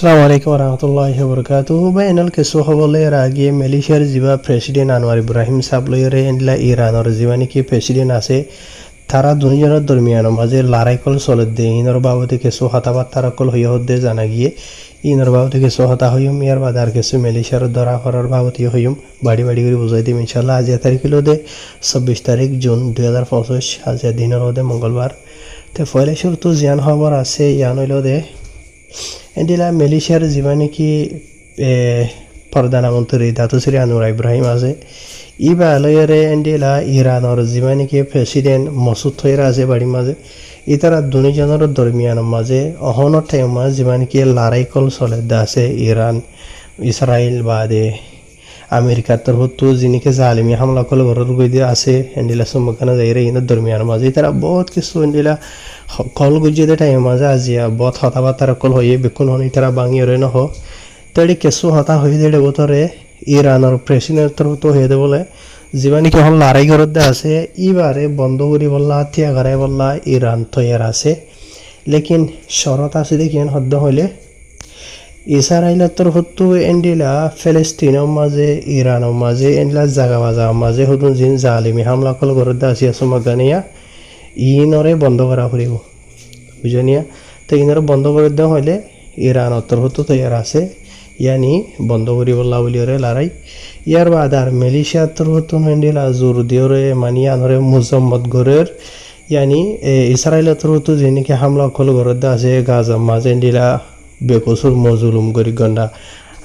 আসসালামু আলাইকুম রহমতুল্লাহি ওবরকাতুহু বাইনাল কেসু হবলের আগে মালয়েশিয়ার জিবা প্রেসিডেন্ট আনোয়ার ইব্রাহিম সাবলয়রে এন্ডলা ইরানের জিবানি কি প্রেসিডেন্ট আছে তারা দুজনের দরমিয়ান মাঝে লড়াই কল চলে দে ইনর বাবদে কেসু হতাবার্তার কল হইয়া হদ্দে জানা গিয়ে ইনর বাবদে কেসু হতা হইম ইয়ার বাদার কেসু মালয়েশিয়ার ধরা করার বাবদে হইম বাড়ি বাড়ি করে বুঝাই দিম ইনশাল্লাহ। আজ তারিখ হলো 26 তারিখ জুন 2025 আজ দিনের হদে মঙ্গলবার। তো ফলে শুরু জিয়ান খবর আছে ইয়ান হইল দে এন্ডিলা মালয়েশিয়ার জীবানি কি প্রধানমন্ত্রী দাতুশ্রী আনোয়ার ইব্রাহিম আছে ইবা আলয়রে এন্ডিলা ইরানের জীবানি কি প্রেসিডেন্ট মসুদ তৈরা আছে বাড়ির মাঝে ইতারা দুজনের দরমিয়ান মাঝে অহনের টাইম মাঝে জীবানি কি লড়াই কল চলে আছে ইরান ইসরায়েল বাদে আমেরিকার তরফতো যিনিকে জালিমি হামলা কল ঘরের গই দিয়ে আছে এন্ডিলা সম্মুখীন যাইরে ইনের দরমিয়ান মাঝে তারা বহুত কিছু এন্ডিলা কল গুজিয়ে টাইম মাঝে আজিয়া বহুত হতাবার্তার কল হয়ে বেকুন হনি তারা বাঙিয়ে রয়ে নহ তাই কিছু হতা হয়ে দেড়ে বছরে ইরানের প্রেসিডেন্ট তরফতো হয়ে দে বলে যিমানি কি হল লড়াই ঘরত আছে ইবারে বন্ধ করি বললা থিয়া ঘরে বললা ইরান তৈয়ার আছে লেকিন শরত আছে দেখিয়েন হদ্দ হইলে ইসরায়েলের তরফতো এন্ডিলা ফিলিস্তিনের মাঝে ইরানের মাঝে এন্ডিলা জাগা বাজা মাঝে হতুন জিন জালিমি হামলা কল ঘরত আছে সুমাগানিয়া ইনরে বন্ধ করা ফুরিব বুঝনিয়া। তো ইনরে বন্ধ করে দেওয়া হইলে ইরানের তরফতো তৈয়ার আছে ইয়ানি বন্ধ করি বললা বলিওরে লড়াই ইয়ার বাদ আর মালয়েশিয়ার তরফতো এন্ডিলা জোর দিওরে মানি আনরে মুজাম্মদ গরের ইয়ানি ইসরায়েলের তরফতো যেনিকে হামলা কল ঘরত আছে গাজা মাঝে এন্ডিলা বেকসুর মজুলুম করি গন্ডা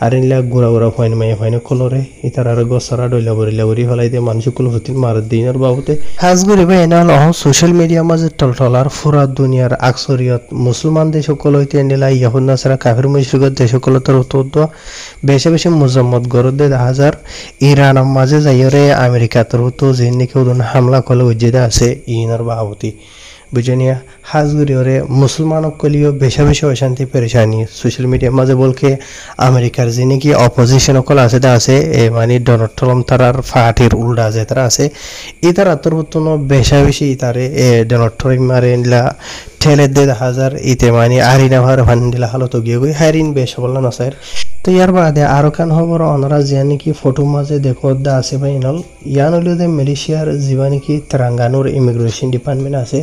আর এনলা গুড়া গুড়া ফাইন মাইয়া ফাইন কলরে ইতার আর গছরা ডইলা বরি হলাই দিয়ে মানুষ কুল হতিন মার দিনের বাবুতে হাজ গরিবে এনাল সোশ্যাল মিডিয়া মাঝে টলটলার ফুরা দুনিয়ার আকসরিয়ত মুসলমান দেশ সকল হইতে এনলা ইয়াহুদ নাসারা কাফির মুশরিকত দেশ সকল তোর তো বেশি বেশি মুজাম্মদ গরদ দে হাজার ইরান মাঝে যাইরে আমেরিকা তোর তো যে নাকি ওদন হামলা কল উজ্জেদা আছে ইনার বাবুতি বুঝনিয়া হাজগুড়িওরে মুসলমান কলিও বেশা বেশি অশান্তি পেরেশানি সোশ্যাল মিডিয়ার মাঝে বলকে আমেরিকার যে নাকি অপোজিশন কল আছে মানে ডোনাল্ড ট্রাম্প তারার পার্টির উল্টা আছে তারা আছে এই তারা তোর বেশা বেশি তারে ডোনাল্ড ট্রাম্প মারে নিলা ঠেলে দে হাজার ইতে মানে আরিনা ভার ভান্ডিলা হালত গিয়ে গই হারিন বেশ বললা না স্যার। তো ইয়ার বাদে আরো কান খবর অনরা জিয়া নাকি ফটো মাঝে দেখো দা আছে ভাই নল ইয়ান হইল যে মালয়েশিয়ার জিবা নাকি তেলেঙ্গানার ইমিগ্রেশন ডিপার্টমেন্ট আছে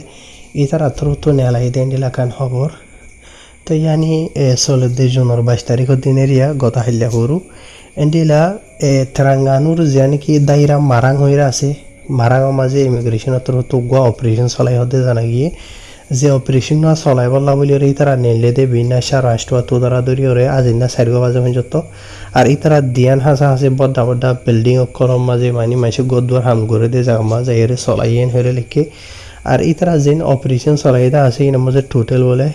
ইতার আত্মরত নেলাই দেন এলাকান খবর। তো ইয়ানি 16 জুনের 22 তারিখের দিনের ইয়া গত হাইলা করু এন্ডিলা তেলেঙ্গানার জিয়া নাকি দায়রা মারাং হইরা আছে মারাঙের মাঝে ইমিগ্রেশন আত্মরত গোয়া অপারেশন চলাই হতে জানা গিয়ে যে অপারেশন না চলাই বললা বলি ওরে ইতারা নেলে দে বিনাশা রাষ্ট্র তোদরা দরি ওরে আজিনা সাইরগো বাজে পর্যন্ত আর ইতারা দিয়ান হাসা হাসে বড্ডা বড্ডা বিল্ডিং কলম মাঝে মানে মাইসে গদুয়ার হাম করে দে জায়গা মাঝে এরে চলাইয়েন হয়ে লিখে আর ইতারা যেন অপারেশন চলাইদা আছে এর মাঝে টোটাল বলে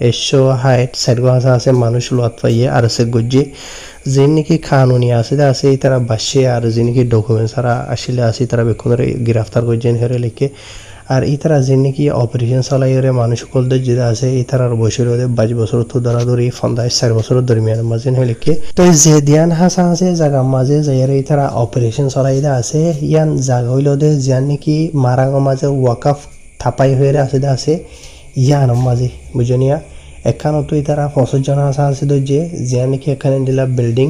160 সাইরগো হাসা আছে মানুষ লোয়াত পাইয়ে আর সে গজ্জে যে নাকি কানুনি আছে ইতারা বাসে আর যে নাকি ডকুমেন্টস আর আসলে আছে তারা বেকুনরে গ্রেফতার করছেন হয়ে লিখে আর ইতারা যে নাকি অপারেশন চালাইরে মানুষ সকল যেটা আছে ইতারার বয়সের 22 বছর তো ধরাধরি 4 বছরের দরমিয়ান মাঝে হইলেকে তো যে দিয়ান হাসা আছে জায়গা মাঝে যাইরে ইতারা অপারেশন চালাইদা আছে ইয়ান জায়গা হইল দে যান নাকি মারাঙ মাঝে ওয়াকাফ থাপাই হয়ে আছে ইয়ান মাঝে বুঝনিয়া এখানে তো ইতারা 50 জন হাসা আছে তো যে যান নাকি এখানে দিলা বিল্ডিং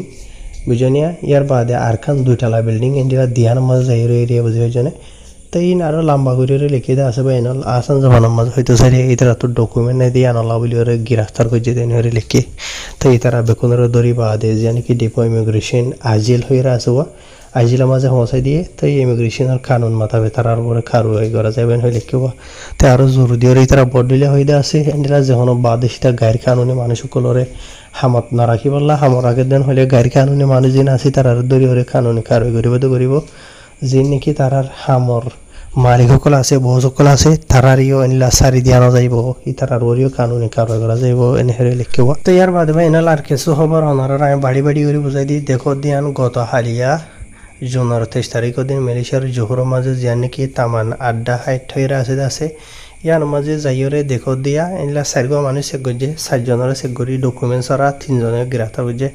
বুঝনিয়া ইয়ার বাদে আর খান দুইতলা বিল্ডিং এন্ডিলা দিয়ান মাঝে যাইরে এরিয়া বুঝে জানে তাই আরো লম্বা করে লিখে দেওয়া আছে বাইনাল আসান জমানার মাঝে হয়তো সারি ইতারা তো ডকুমেন্ট নাই দিয়ে আনলা বলি ওরা গ্রেফতার করছে দেন হরে লিখে তো ইতারা বেকুনের দড়ি বা দে জানি কি ডিপো ইমিগ্রেশন আজিল হয়ে আছে ওয়া আজিলের মাঝে পৌঁছাই দিয়ে তো ইমিগ্রেশনের কানুন মাথাবে তারার পরে খারু হয়ে করা যাবেন হয়ে লিখে ওয়া তো আরো জোর দিয়ে ইতারা বদলিলে হয়ে দেওয়া আছে এন্ডিলা যখন বাদে সেটা গায়ের কানুনে মানুষ সকলরে হামত না রাখি বললা হামর আগের দিন হলে গায়ের কানুনে মানুষ যিনি আছে তারার দড়ি হরে কানুনে খারু করিব যে নাকি তারার হামর মালিক সকল আছে বহু সকল আছে তারারিও এনলা সারি দিয়ানো যাইব ইতারার ওরিও কানুনি কারো করা যাইব এনে হেরে লিখিব। তো ইয়ার বাদে ভাই এনাল আর কিছু খবর অনারার আমি বাড়ি বাড়ি করে বুঝাই দিই দেখো দিয়ান গত হালিয়া জুনের 23 তারিখের দিন মালয়েশিয়ার জোহরের মাঝে জিয়া নাকি তামান আড্ডা হাইট হয়ে আছে ইয়ার মাঝে যাইরে দেখো দিয়া এনলা 4 মানুষ চেক করছে 4 জনের চেক করি ডকুমেন্টস আর 3 জনের গ্রেফতার করছে।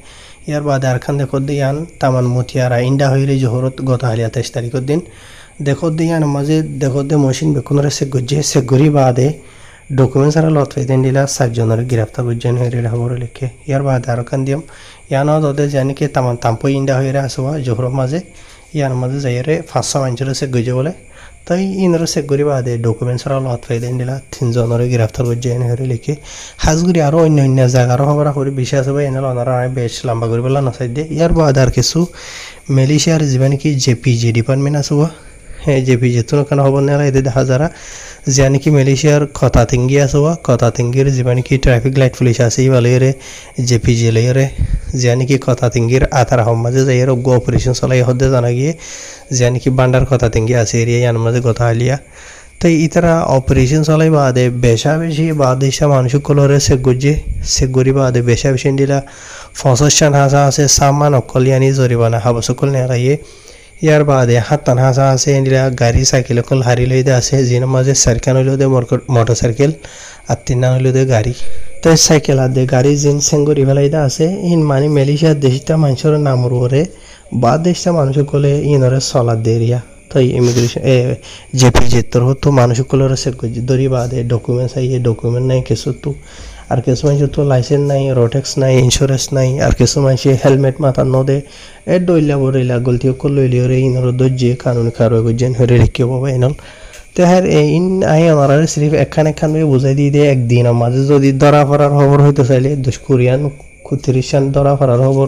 ইয়ার বাদে আর খান দেখো দিয়ান তামান মতিয়ারা ইন্ডা হইলে জোহরত গত হালিয়া 23 তারিখের দিন দেখো দিয়ান মাঝে দেখো দে মশিন বেকুনরে চেক করছে চেক করি বাদে ডকুমেন্ট ছাড়া লত ফাইতেন দিলা 4 জনের গ্রেফতার করছেন হইরে খবর লিখে ইয়ার বাদ আর কান দিম ইয়ানো দদে জানি কি তাম্পই ইন্ডা হইরে আসবা জোহর মাঝে ইয়ার মাঝে যাইরে 500 মানুষের সে গজে বলে তাই ইনরে চেক করি বাদে ডকুমেন্ট ছাড়া লত ফাইতেন দিলা 3 জনের গ্রেফতার করছেন হইরে লিখে হাজগুড়ি আরো অন্য অন্য জায়গার খবর করে বিষয় আছে এনে লনারা বেশ লম্বা করে বলা নসাই দে ইয়ার বাদ আর কিছু মালয়েশিয়ার জীবানি কি জেপিজি ডিপার্টমেন্ট আছে হ্যাঁ জেপিজি তো কেন খবর নেলা এদের দেখা যারা যে নাকি মালয়েশিয়ার কথা তিঙ্গি আছে কথা তিঙ্গির যে নাকি ট্রাফিক লাইট পুলিশ আছে ইবালেরে জেপিজি লেরে যে নাকি কথা তিঙ্গির আতার মাঝে যাই গো অপারেশন চলাই হতে জানা গিয়ে যে নাকি বান্ডার কথা তিঙ্গি আছে এরিয়া ইয়ার মাঝে কথা আলিয়া তাই ইতারা অপারেশন চলাই বাদে বেশা বেশি বাদেশা মানুষ কলরে সেগুরি বাদে বেশা বেশি দিলা ৫৫,০০০ আছে সামান অকলিয়ানি জরিমানা হাবসকল নেরাইয়ে ইয়ার বাদে ৫৭,০০০ আছে এন্ডিলা গাড়ি সাইকেল অকল হারি লইতে আছে জিন মাঝে সাইকেল হইলো দে মোটর সাইকেল আর ৩ হইলো দে গাড়ি তাই সাইকেল আর দে গাড়ি জিন সেঙ্গরি ফেলাইতে আছে ইন মানে মালয়েশিয়ার দেশটা মানুষের নামর ওরে বা দেশটা মানুষ কলে ইনরে চলার দেরিয়া তাই ইমিগ্রেশন জেপিজি তোর তো মানুষ কলের চেক করছি দরি বাদে ডকুমেন্টস আইয়ে ডকুমেন্ট নাই কিছু তো আর কিছু মানুষ তো লাইসেন্স নাই রোটেক্স নাই ইন্স্যুরেন্স নাই আর কিছু মানুষ হেলমেট মাথা নদে এ ডইলা বড়ইলা গলতি কল লইলি রে ইনর দজ্জে কানুন খারো গজেন হরে রেখে বাবা এনল তো হ্যাঁ ইন আই আমার সিরিফ একখান বুঝাই দিয়ে দেয় একদিন মাঝে যদি ধরা ফরার খবর হইতে চাইলে 10 কোরিয়ান 30 ধরা ফরার খবর